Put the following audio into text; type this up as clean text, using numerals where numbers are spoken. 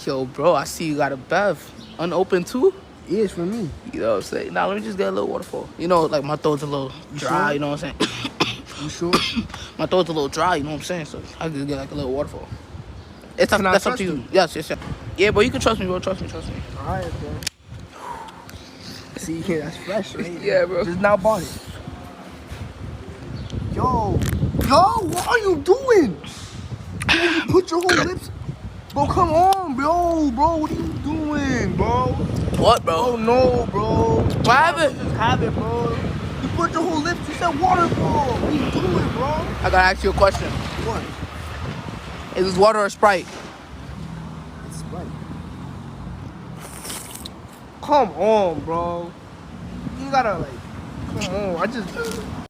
Yo, bro, I see you got a Bev. Unopened too? Yeah, it's for me. You know what I'm saying? Now let me just get a little waterfall. You know, like my throat's a little dry, sure? you know what I'm saying? You sure? My throat's a little dry, you know what I'm saying? So I just get like a little waterfall. That's up to you. Yes. Yeah, but you can trust me, bro. Trust me. Alright, bro. See, yeah, that's fresh, right? Yeah, bro. Just now bought it. Yo, what are you doing? Bro, you put your whole lips. Bro, come on, bro, what are you doing, bro? What, bro? Oh no, bro. What happened? Just have it, bro. You put your whole lips. You said waterfall. What are you doing, bro? I gotta ask you a question. What? Is this water or Sprite? It's Sprite. Come on, bro. You gotta like. Come on. I just.